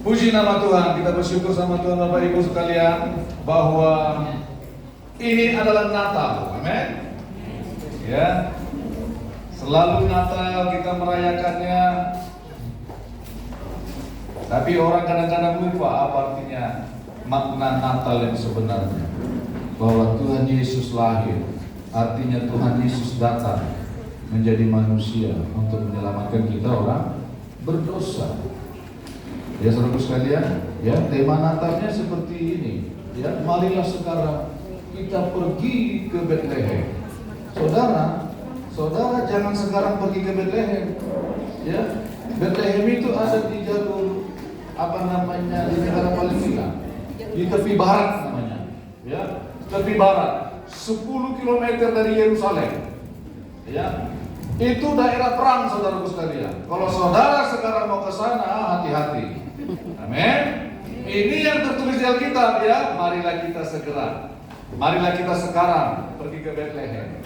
Puji nama Tuhan, kita bersyukur sama Tuhan Bapak Ibu sekalian bahwa ini adalah Natal, amin. Ya, selalu Natal kita merayakannya, tapi orang kadang-kadang lupa apa artinya makna Natal yang sebenarnya. Bahwa Tuhan Yesus lahir, artinya Tuhan Yesus datang menjadi manusia untuk menyelamatkan kita orang berdosa. Ya saudara sekalian, ya tema Natalnya seperti ini. Ya, marilah sekarang kita pergi ke Bethlehem. Saudara jangan sekarang pergi ke Bethlehem. Ya, Bethlehem itu ada di jalur di negara Palestina, di tepi barat namanya. Ya, tepi barat, 10 km dari Yerusalem. Ya, itu daerah perang saudaraku sekalian. Kalau saudara sekarang mau ke sana, hati-hati. Amin. Ini yang tertulis di Alkitab ya. Marilah kita segera, marilah kita sekarang pergi ke Bethlehem.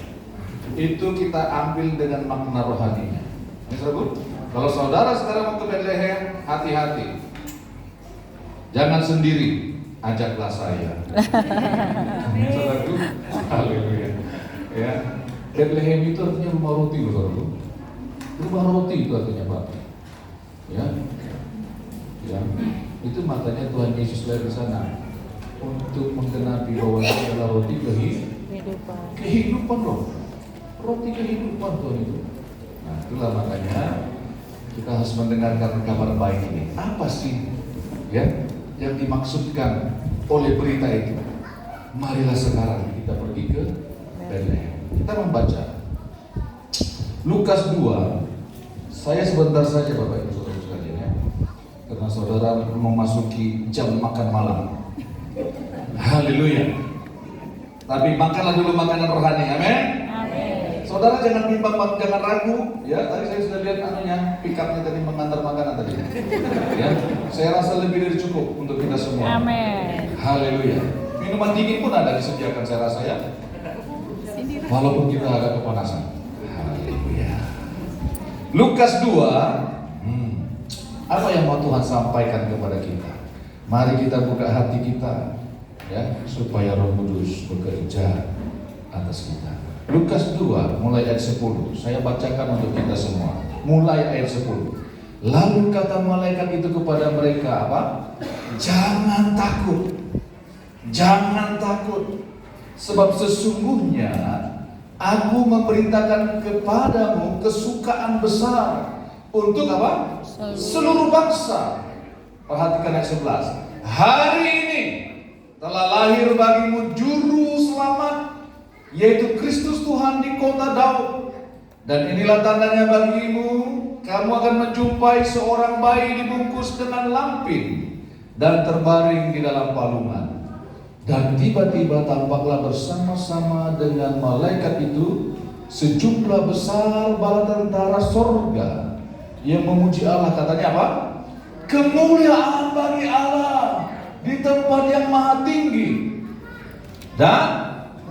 Itu kita ambil dengan makna rohaninya. Kalau saudara sekarang mau ke Bethlehem, hati-hati. Jangan sendiri, ajaklah saya. Saudaraku, haleluya. Ya, Bethlehem itu artinya rumah roti, saudaraku. Rumah roti itu artinya Pak. Ya, ya, itu makanya Tuhan Yesus lahir di sana untuk menggenapi bahwa itu adalah roti kehidupan loh. Roti kehidupan Tuhan itu. Nah, itulah makanya kita harus mendengarkan kabar baik ini. Apa sih ya yang dimaksudkan oleh berita itu? Marilah sekarang kita pergi ke Bethlehem. Kita membaca Lukas 2. Saya sebentar saja Bapak Ibu Saudara sekalian ya. Karena saudara memasuki jam makan malam. Haleluya. Tapi makanlah dulu makanan rohani, amin. Saudara jangan bimbang, jangan ragu. Ya, tadi saya sudah lihat pikapnya tadi mengantar makanan tadi. Ya, saya rasa lebih dari cukup untuk kita semua. Amin. Haleluya. Minuman dingin pun ada disediakan saya rasa ya. Walaupun kita agak kepanasan. Haleluya. Lukas 2. Apa yang mau Tuhan sampaikan kepada kita? Mari kita buka hati kita ya, supaya Roh Kudus bekerja atas kita. Lukas 2 mulai ayat 10. Saya bacakan untuk kita semua. Mulai ayat 10. Lalu kata malaikat itu kepada mereka apa? Jangan takut. Jangan takut. Sebab sesungguhnya aku memerintahkan kepadamu kesukaan besar untuk apa? Seluruh bangsa. Perhatikan ayat 11. Hari ini telah lahir bagimu juru selamat, yaitu Kristus Tuhan di kota Daud. Dan inilah tandanya bagimu, kamu akan menjumpai seorang bayi dibungkus dengan lampin dan terbaring di dalam palungan. Dan tiba-tiba tampaklah bersama-sama dengan malaikat itu sejumlah besar bala tentara sorga yang memuji Allah. Katanya apa? Kemuliaan bagi Allah di tempat yang maha tinggi, dan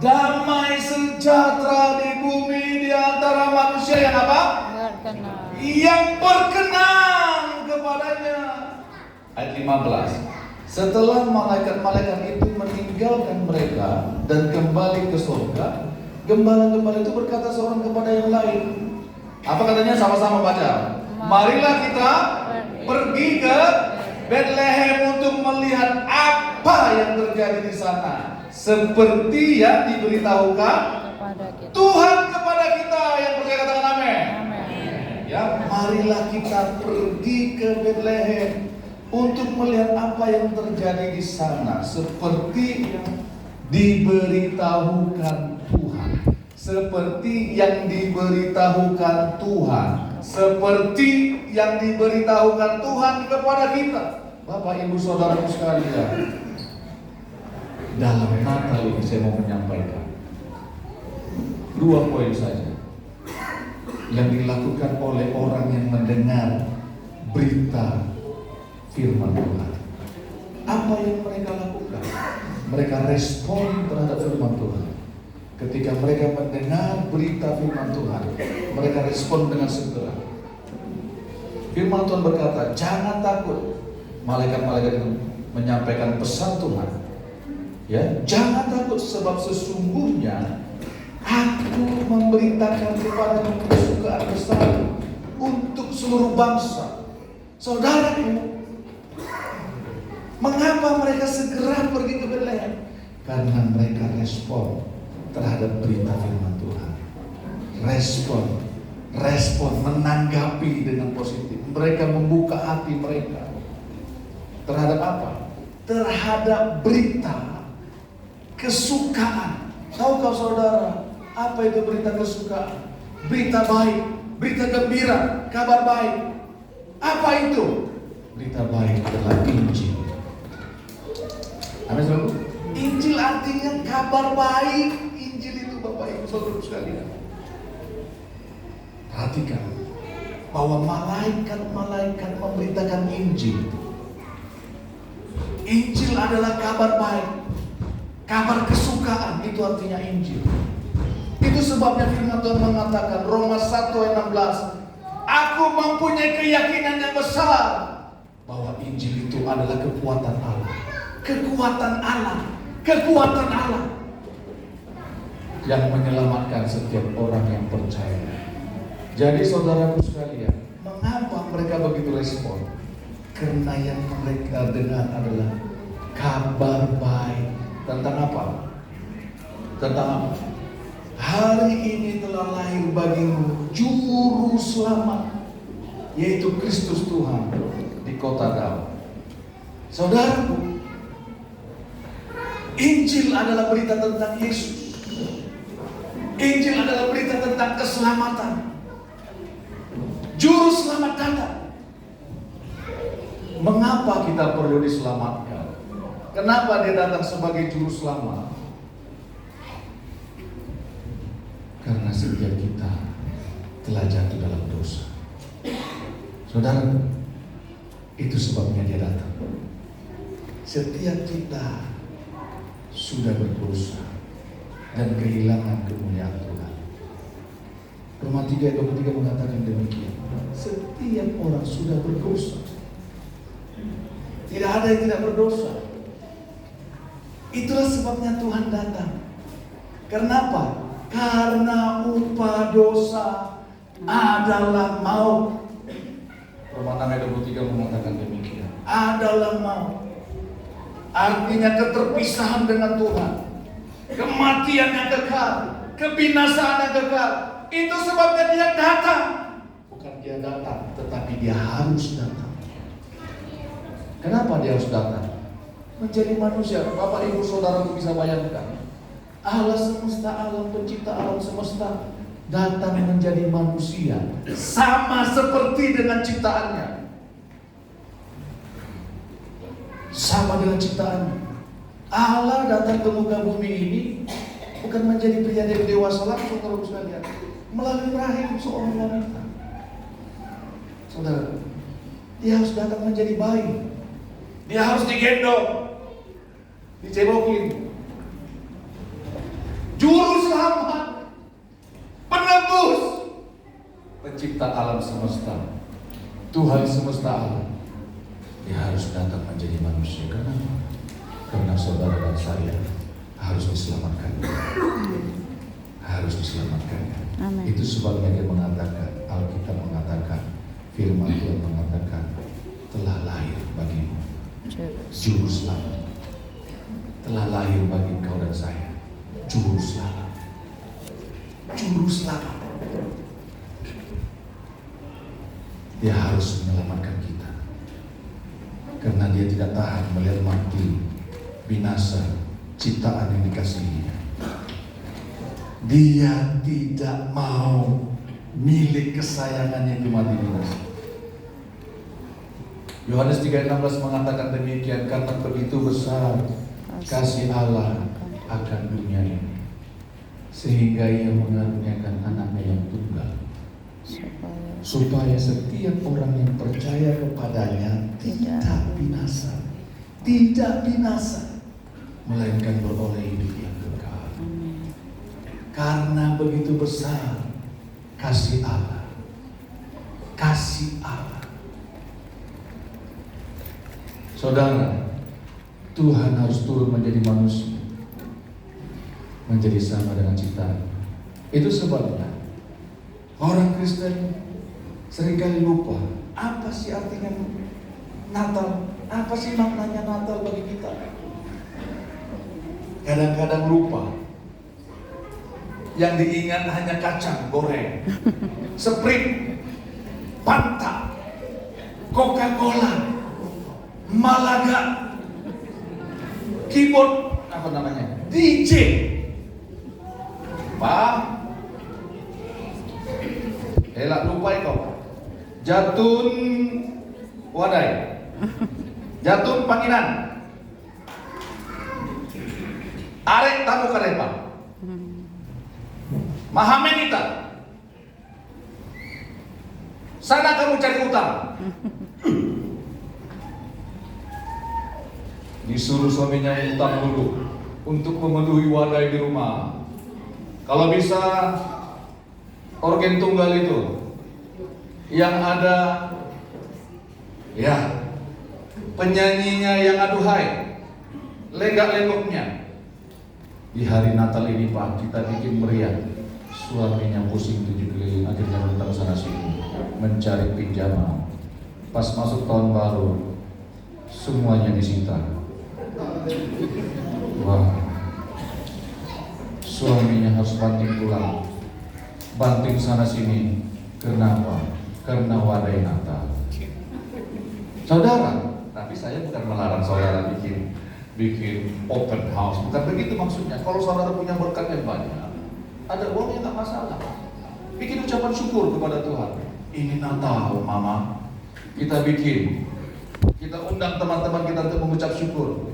damai sejahtera di bumi di antara manusia yang apa? Yang berkenan kepadanya. Ayat 15. Setelah malaikat-malaikat itu meninggalkan mereka dan kembali ke surga, gembala-gembala itu berkata seorang kepada yang lain. Apa katanya? Sama-sama baca. Marilah kita pergi ke Bethlehem untuk melihat apa yang terjadi di sana, seperti yang diberitahukan Tuhan kepada kita. Yang percaya katakan amin. Ya, marilah kita pergi ke Bethlehem untuk melihat apa yang terjadi di sana, seperti yang diberitahukan Tuhan. Seperti yang diberitahukan Tuhan. Seperti yang diberitahukan Tuhan kepada kita. Bapak Ibu Saudara sekalian, dalam Natal ini saya mau menyampaikan 2 poin saja yang dilakukan oleh orang yang mendengar berita firman Tuhan. Apa yang mereka lakukan? Mereka respon terhadap firman Tuhan. Ketika mereka mendengar berita firman Tuhan, mereka respon dengan segera. Firman Tuhan berkata, jangan takut. Malaikat-malaikat itu menyampaikan pesan Tuhan. Ya, jangan takut sebab sesungguhnya Aku memberitakan kepadamu kesukaan besar untuk seluruh bangsa. Saudaraku, mengapa mereka segera pergi ke Betlehem? Karena mereka respon terhadap berita firman Tuhan. Respon menanggapi dengan positif. Mereka membuka hati mereka terhadap apa? Terhadap berita kesukaan. Tahukah saudara apa itu berita kesukaan? Berita baik, berita gembira, kabar baik. Apa itu? Berita baik adalah Injil. Amin, saudara. Injil artinya kabar baik. Injil itu Bapak Ibu Saudara sekalian. Perhatikan bahwa malaikat-malaikat memberitakan Injil. Injil adalah kabar baik, kabar kesukaan, itu artinya Injil. Itu sebabnya firman Tuhan mengatakan Roma 1 ayat 16, aku mempunyai keyakinan yang besar bahwa Injil itu adalah kekuatan Allah. Kekuatan Allah, kekuatan Allah yang menyelamatkan setiap orang yang percaya. Jadi saudaraku sekalian, mengapa mereka begitu respon? Karena yang mereka dengar adalah kabar baik. Tentang apa? Tentang apa? Hari ini telah lahir bagimu Juru Selamat, yaitu Kristus Tuhan di kota Daud. Saudaraku, Injil adalah berita tentang Yesus. Injil adalah berita tentang keselamatan. Juru Selamat datang. Mengapa kita perlu diselamatkan? Kenapa dia datang sebagai Juru Selamat? Karena setiap kita telah jatuh dalam dosa. Saudara, itu sebabnya dia datang. Setiap kita sudah berdosa dan kehilangan kemuliaan Tuhan. Roma 3 ayat 23 mengatakan demikian. Setiap orang sudah berdosa. Tidak ada yang tidak berdosa. Itulah sebabnya Tuhan datang. Kenapa? Karena upah dosa adalah maut. Roma 6 ayat 23 mengatakan demikian. Adalah maut. Artinya keterpisahan dengan Tuhan, kematian yang kekal, kebinasaan yang kekal. Itu sebabnya dia datang. Bukan dia datang, tetapi dia harus datang. Kenapa dia harus datang? Menjadi manusia. Bapak Ibu Saudara bisa bayangkan, Allah semesta alam, pencipta alam semesta datang menjadi manusia, sama seperti dengan ciptaannya. Sama dengan ciptaannya. Allah datang ke muka bumi ini bukan menjadi pria yang dewasa langsung, saudara sekalian, melalui rahim seorang wanita. Saudara, dia harus datang menjadi bayi. Dia harus digendong, dicebokin. Juru Selamat, penebus, pencipta alam semesta, Tuhan semesta alam. Dia harus datang menjadi manusia. Kenapa? Karena saudara dan saya harus diselamatkan. Harus diselamatkan. Amen. Itu sebabnya dia mengatakan, Alkitab mengatakan, firman Tuhan mengatakan, telah lahir bagimu Juru Selamat. Telah lahir bagi engkau dan saya Juru Selamat. Juru Selamat. Dia harus menyelamatkan kita. Karena dia tidak tahan melihat mati, binasa ciptaan yang dikasihinya. Dia tidak mau milik kesayangannya itu mati binasa. Yohanes 3:16 mengatakan demikian, karena begitu besar kasih Allah akan dunia ini, sehingga ia mengaruniakan anaknya yang tunggal, supaya setiap orang yang percaya kepadanya tidak binasa, melainkan beroleh hidup yang kekal. Karena begitu besar kasih Allah, Saudara, Tuhan harus turun menjadi manusia, menjadi sama dengan ciptaan. Itu sebabnya orang Kristen seringkali lupa apa sih artinya Natal, apa sih maknanya Natal bagi kita. Kadang-kadang lupa. Yang diingat hanya kacang goreng, Sprite, Fanta, Coca-Cola, Malaga, keyboard, apa namanya, DJ. Pak, elak lupa itu. Jatun Wadai, Jatun Panginan, Arek Tamu Karepa, Mahamenita. Sana kamu cari utang. Disuruh suaminya utang dulu untuk memenuhi wadai di rumah. Kalau bisa organ tunggal itu yang ada ya penyanyinya yang aduhai, lenggak-lenggoknya. Di hari Natal ini Pak, kita bikin meriah. Suaminya pusing 7 keliling, akhirnya datang sana sini mencari pinjaman. Pas masuk tahun baru, semuanya disita. Wah, suaminya harus banting tulang, banting sana sini. Kenapa? Karena wadai Natal. Saudara, tapi saya bukan melarang saudara bikin open house, bukan begitu maksudnya. Kalau saudara punya berkat yang banyak, ada uangnya nggak masalah. Bikin ucapan syukur kepada Tuhan. Ini Natal, Mama. Kita bikin. Kita undang teman-teman kita untuk mengucap syukur.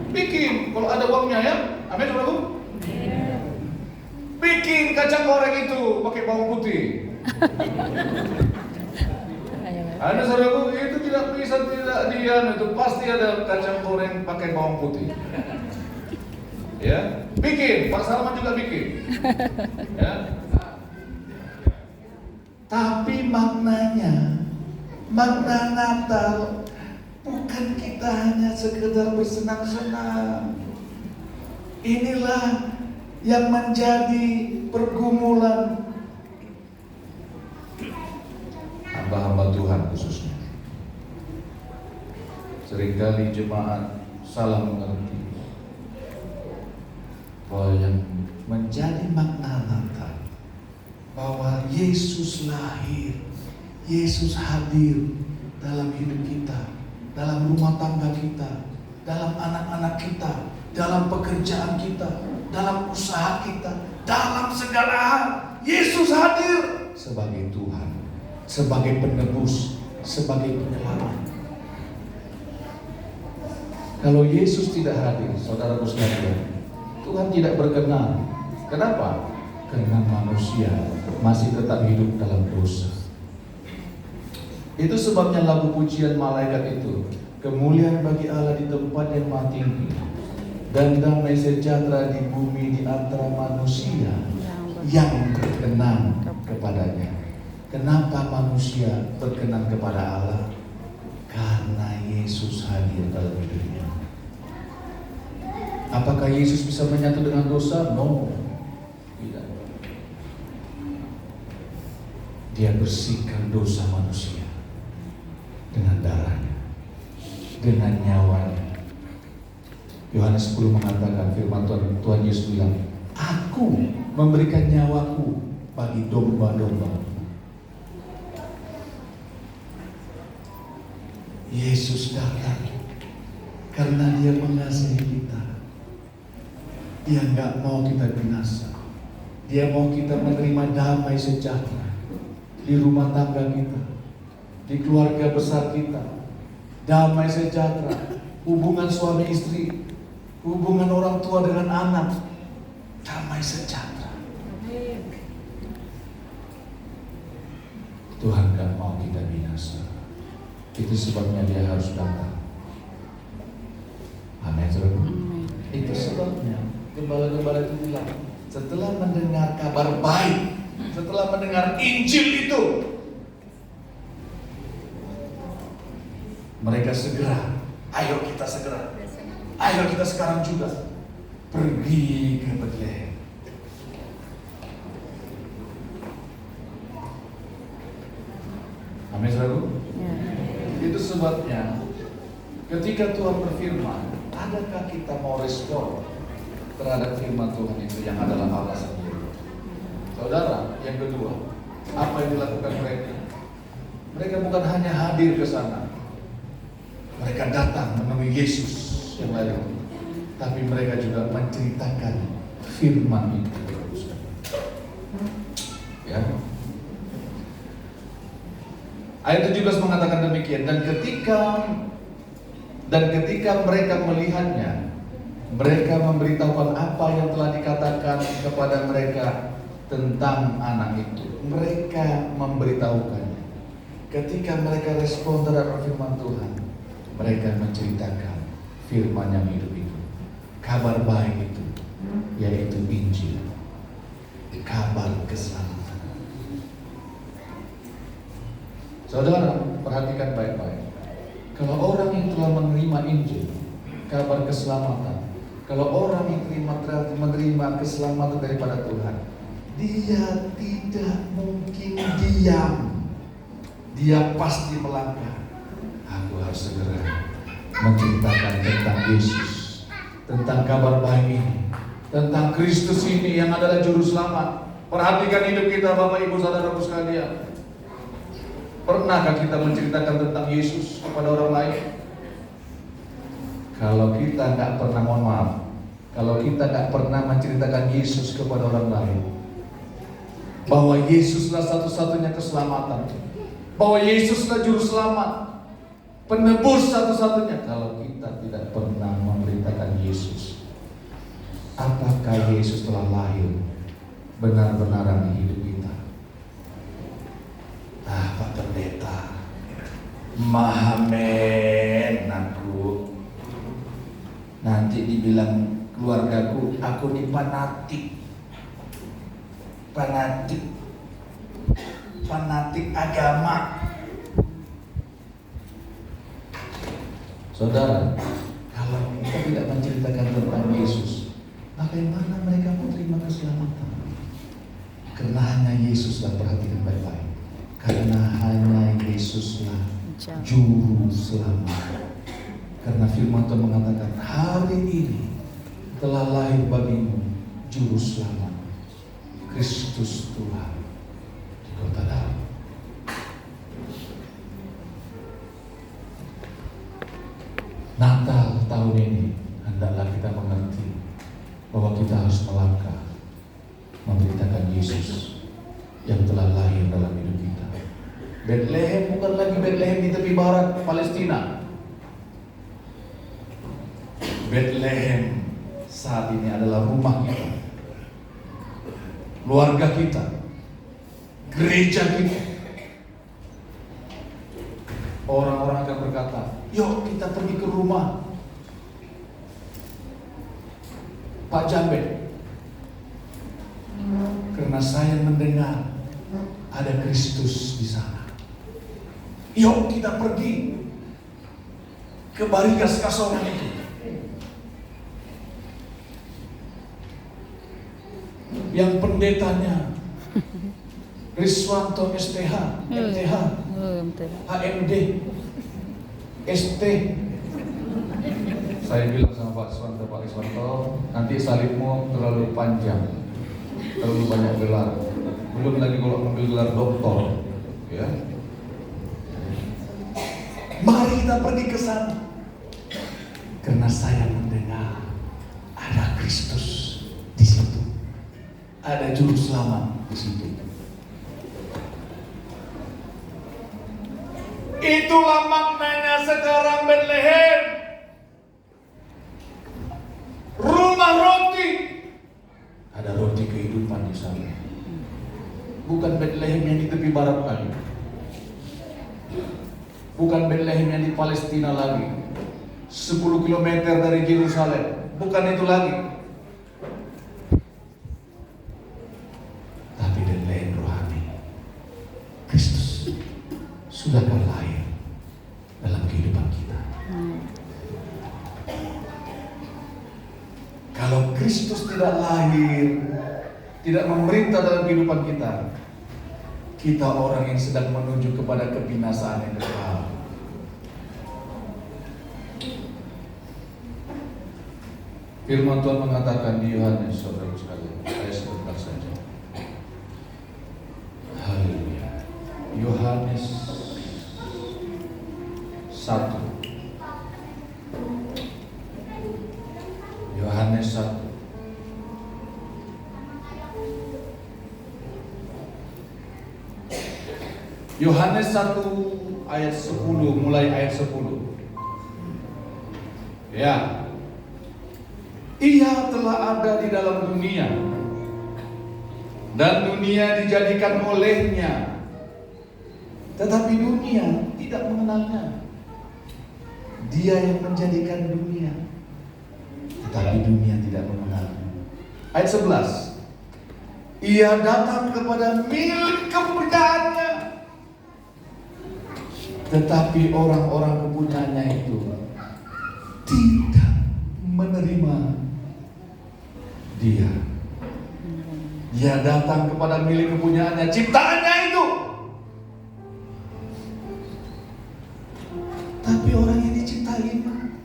Bikin, kalau ada uangnya ya. Amin, saudaraku. Bikin kacang goreng itu pakai bawang putih. Ada saudaraku, itu tidak bisa tidak diam, itu pasti ada kacang goreng pakai bawang putih. Ya, bikin. Pak Salman juga bikin. Ya. Tapi maknanya, makna Natal bukan kita hanya sekedar bersenang-senang. Inilah yang menjadi pergumulan hamba-hamba Tuhan khususnya. Seringkali jemaat salah mengerti bahwa yang menjadi makna Natal, bahwa Yesus lahir, Yesus hadir dalam hidup kita, dalam rumah tangga kita, dalam anak-anak kita, dalam pekerjaan kita, dalam usaha kita, dalam segala hal. Yesus hadir sebagai Tuhan, sebagai penebus, sebagai penyelamat. Kalau Yesus tidak hadir, saudaraku sekalian, Tuhan tidak berkenan. Kenapa? Karena manusia masih tetap hidup dalam dosa. Itu sebabnya lagu pujian malaikat itu, kemuliaan bagi Allah di tempat yang maha tinggi, dan damai sejahtera di bumi di antara manusia yang berkenan kepadanya. Kenapa manusia berkenan kepada Allah? Karena Yesus hadir dalam hidupnya. Apakah Yesus bisa menyatu dengan dosa? No, tidak. Dia bersihkan dosa manusia dengan darahnya, dengan nyawanya. Yohanes 10 mengatakan, firman Tuhan Yesus bilang, Aku memberikan nyawaku bagi domba-domba. Yesus datang karena Dia mengasihi kita. Dia nggak mau kita binasa. Dia mau kita menerima damai sejahtera di rumah tangga kita, di keluarga besar kita. Damai sejahtera, hubungan suami istri, hubungan orang tua dengan anak. Damai sejahtera. Tuhan gak mau kita binasa. Itu sebabnya Dia harus datang. Amin. Itu sebabnya gembala-gembala itu bilang, setelah mendengar kabar baik, setelah mendengar Injil itu, Mereka segera, ayo kita segera, ayo kita sekarang juga pergi ke Betlehem. Amin, saudaraku. Itu sebabnya ketika Tuhan berfirman, adakah kita mau respon terhadap firman Tuhan itu yang adalah Allah sendiri? Saudara, yang kedua, apa yang dilakukan mereka? Mereka bukan hanya hadir ke sana, mereka datang menemui Yesus yang lalu, tapi mereka juga menceritakan firman itu. Ya. Ayat 17 mengatakan demikian, dan ketika mereka melihatnya, mereka memberitahukan apa yang telah dikatakan kepada mereka tentang anak itu. Mereka memberitahukannya. Ketika mereka respon terhadap firman Tuhan, mereka menceritakan firman yang hidup itu, kabar baik itu, yaitu Injil, kabar keselamatan. Saudara, perhatikan baik-baik. Kalau orang yang telah menerima Injil, kabar keselamatan, kalau orang yang menerima keselamatan daripada Tuhan, dia tidak mungkin diam. Dia pasti melangkah. Aku harus segera menceritakan tentang Yesus, tentang kabar baik ini, tentang Kristus ini yang adalah juru selamat. Perhatikan hidup kita, Bapak Ibu Saudaraku sekalian. Pernahkah kita menceritakan tentang Yesus kepada orang lain? Kalau kita nggak pernah, mohon maaf, kalau kita nggak pernah menceritakan Yesus kepada orang lain, bahwa Yesuslah satu-satunya keselamatan, bahwa Yesuslah juru selamat, penebus satu-satunya, kalau kita tidak pernah memberitakan Yesus, apakah Yesus telah lahir benar-benar di hidup kita? Pak Pendeta, mahamen aku. Nanti dibilang keluargaku, aku ini fanatik agama. Saudara, kalau kita tidak menceritakan tentang Yesus, bagaimana mereka mau terima keselamatan? Karena hanya Yesuslah, perhatikan baik-baik. Karena hanya Yesuslah juru selamat. Karena firman Tuhan mengatakan, hari ini telah lahir bagimu juru selamat, Kristus Tuhan di kota Daud. Natal tahun ini hendaklah kita mengerti bahwa kita harus melangkah memberitakan Yesus yang telah lahir dalam hidup kita. Betlehem bukan lagi Betlehem di tepi barat Palestina. Betlehem saat ini adalah rumah kita, keluarga kita, gereja kita. Orang-orang akan berkata, yuk kita pergi ke rumah Pak Jambe, karena saya mendengar ada Kristus di sana. Yuk kita pergi ke Barigas Kasongan itu. Yang pendetanya Riswanto STH, MTH, HMD, ST. Saya bilang sama Pak Riswanto, nanti salibmu terlalu panjang, terlalu banyak gelar. Belum lagi kalau mengambil gelar doktor, ya. Mari kita pergi ke sana, karena saya mendengar ada Kristus di situ, ada juru selamat di situ. Itulah maknanya sekarang Betlehem, rumah roti. Ada roti kehidupan di sana. Bukan Betlehem yang di tepi barat lagi, bukan Betlehem yang di Palestina lagi, 10 km dari Yerusalem, bukan itu lagi. Tapi Betlehem rohani, Kristus sudahkah lahir dalam kehidupan kita. Kristus tidak lahir, tidak memerintah dalam kehidupan kita, kita orang yang sedang menuju kepada kebinasaan yang kekal. Firman Tuhan mengatakan di Yohanes, saudara sekalian, saya sebentar saja. Haleluya. Yohanes 1. Yohanes 1. Yohanes 1 ayat 10, mulai ayat 10. Ya. Ia telah ada di dalam dunia, dan dunia dijadikan olehnya, tetapi dunia tidak mengenalnya. Dia yang menjadikan dunia, tetapi dunia tidak mengenalnya. Ayat 11. Ia datang kepada milik kepunyaannya, tetapi orang-orang kepunyaannya itu tidak menerima dia. Dia datang kepada milik kepunyaannya, ciptaannya itu, tapi orang yang diciptainya,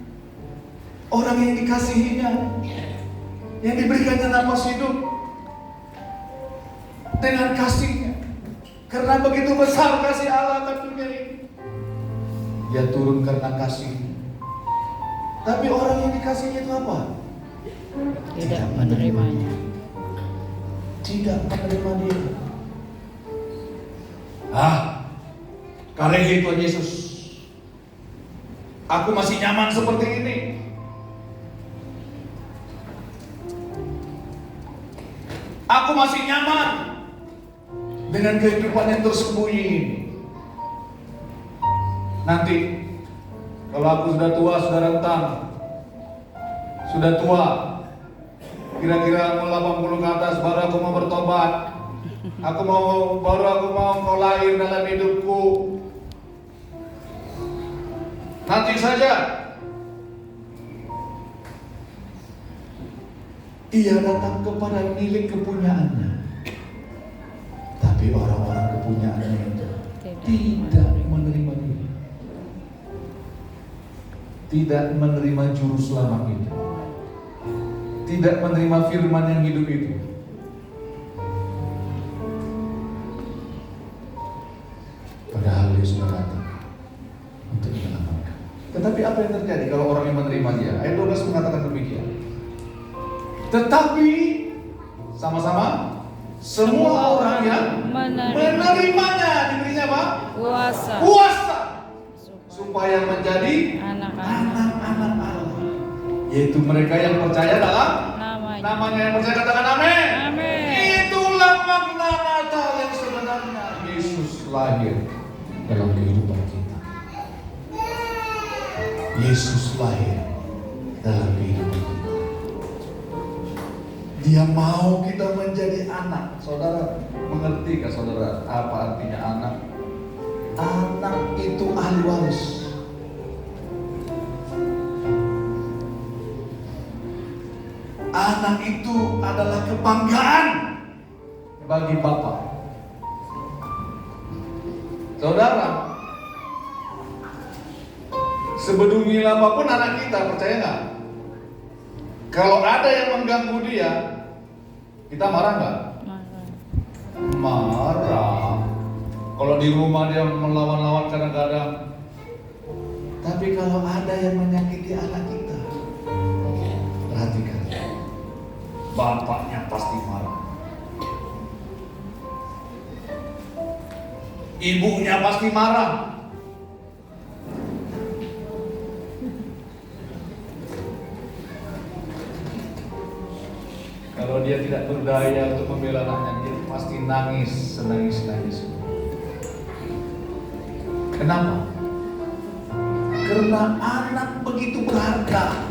orang yang dikasihinya, yang diberikannya nafas hidup dengan kasihnya, karena begitu besar kasih Allah akan dunia ini, Dia turun karena kasih. Tapi orang yang dikasihinya itu apa? Tidak menerimanya. Tidak menerima dia. Kalehi Tuhan Yesus, aku masih nyaman seperti ini. Aku masih nyaman dengan kehidupan yang tersembunyi ini. Nanti kalau aku sudah tua, sudah rentang, sudah tua, kira-kira umur 80 ke atas, baru aku mau bertobat. Baru aku mau Engkau lahir dalam hidupku. Nanti saja. Ia datang kepada milik kepunyaannya, tapi orang-orang kepunyaannya itu tidak menerima dia. Tidak menerima juru selamat itu, tidak menerima firman yang hidup itu. Padahal dia sudah datang untuk menyelamatkan. Tetapi apa yang terjadi kalau orang yang menerima dia? Ayat 12 mengatakan demikian. Tetapi sama-sama semua orang yang menerimanya diberinya apa? Kuasa supaya menjadi anak-anak Allah, yaitu mereka yang percaya dalam namanya. Yang percaya katakan amin. Itulah makna Natal yang sebenarnya. Yesus lahir dalam kehidupan kita. Yesus lahir dalam kehidupan kita. Dia mau kita menjadi anak. Saudara, mengertikah saudara apa artinya anak? Anak itu ahli waris. Anak itu adalah kebanggaan bagi Bapa. Saudara, sebedungil apapun anak kita, percaya nggak? Kalau ada yang mengganggu dia, kita marah nggak? Marah. Kalau di rumah dia melawan-lawan kadang-kadang. Tapi kalau ada yang menyakiti anak kita, perhatikan, bapaknya pasti marah, ibunya pasti marah. Kalau dia tidak berdaya untuk membela anaknya, dia pasti nangis, senangis-nangis. Kenapa? Karena anak begitu berharga.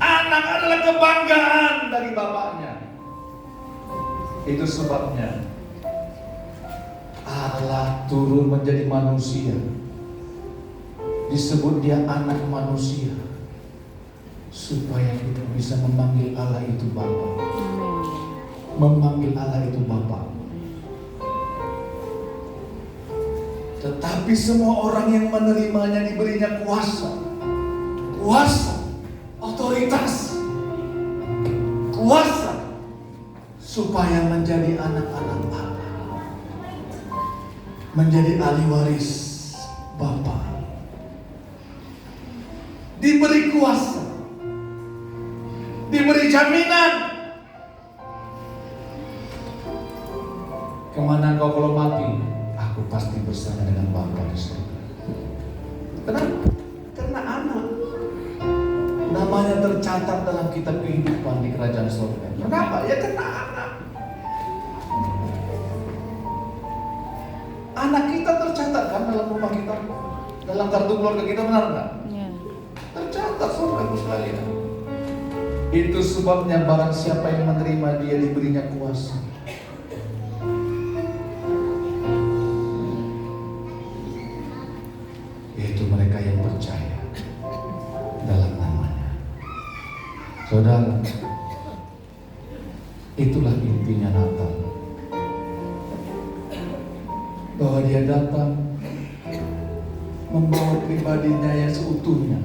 Anak adalah kebanggaan dari bapaknya. Itu sebabnya Allah turun menjadi manusia. Disebut dia anak manusia, supaya kita bisa memanggil Allah itu Bapa. Amin. Memanggil Allah itu Bapa. Tetapi semua orang yang menerimanya diberinya kuasa, otoritas, kuasa, supaya menjadi anak-anak Allah, menjadi ahli waris Bapa. Diberi kuasa, diberi jaminan. Kemana engkau kalau mati? Aku pasti bersama dengan Bapa di surga. Kenapa? Karena anak. Namanya tercatat dalam kitab kehidupan di kerajaan surga. Kenapa? Ya karena anak. Anak kita tercatat kan dalam rumah kita, dalam kartu keluarga kita, benar nggak? Ya. Tercatat, saudaraku sekalian. Itu sebabnya barang siapa yang menerima dia diberinya kuasa. Yaitu mereka yang percaya dalam namanya. Saudara, itulah intinya Natal. Bahwa dia datang membawa pribadinya yang seutuhnya,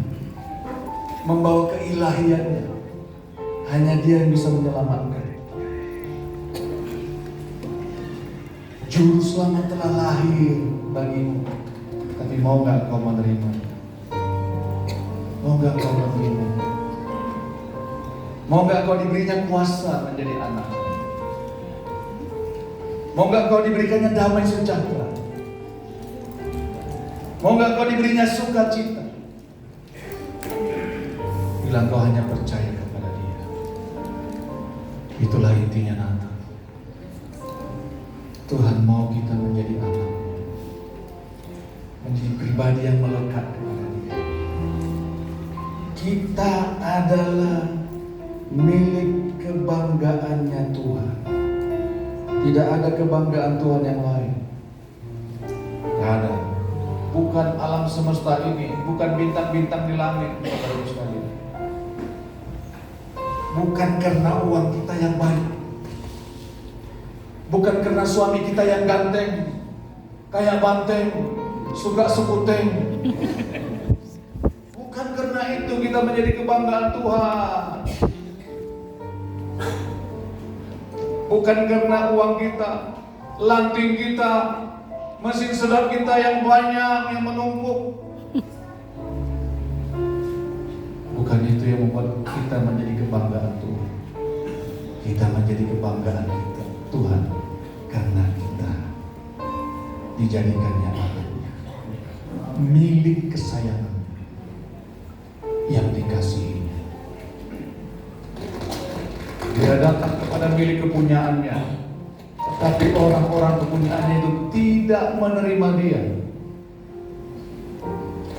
membawa keilahiannya. Hanya dia yang bisa menyelamatkan. Juru selamat telah lahir bagimu. Tapi mau gak kau menerima? Mau gak kau menerima? Mau gak kau diberinya kuasa menjadi anak? Mau gak kau diberikannya damai sejahtera? Mau gak kau diberinya sukacita? Bila kau hanya percaya kepada Dia. Itulah intinya Natal. Tuhan mau kita menjadi anak, menjadi pribadi yang melekat kepada Dia. Kita adalah milik kebanggaannya Tuhan. Tidak ada kebanggaan Tuhan yang lain. Tidak ada. Bukan alam semesta ini, bukan bintang-bintang di langit, saudara sekalian. Bukan karena uang kita yang baik, bukan karena suami kita yang ganteng, kayak banteng, suka sekuteng. Bukan karena itu kita menjadi kebanggaan Tuhan. Bukan karena uang kita, lanting kita, mesin sedap kita yang banyak, yang menumpuk. Bukan itu yang membuat kita menjadi kebanggaan Tuhan. Kita menjadi kebanggaan kita Tuhan karena kita dijadikannya anaknya, milik kesayangan yang dikasihinya. Dia datang kepada milik kepunyaannya, tapi orang-orang kepunyaannya itu tidak menerima dia.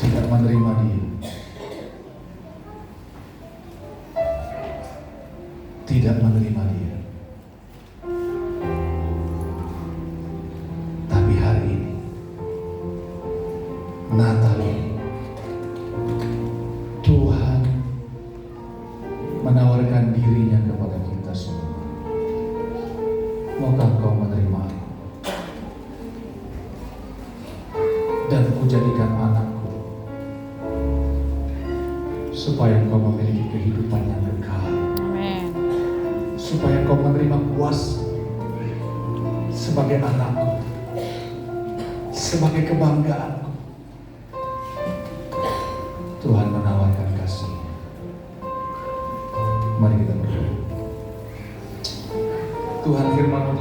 Tidak menerima dia. Tidak menerima dia. Tapi hari ini, Natal ini, Tuhan menawarkan dirinya kepada kita semua. Maukah kau menerima aku? Dan kujadikan anakku, supaya kau memiliki kehidupan yang kekal. Amin. Supaya kau menerima kuasa sebagai anakku, sebagai kebanggaanku. Tuhan menawarkan kasih-Nya. Mari kita berdoa. Tuhan, firman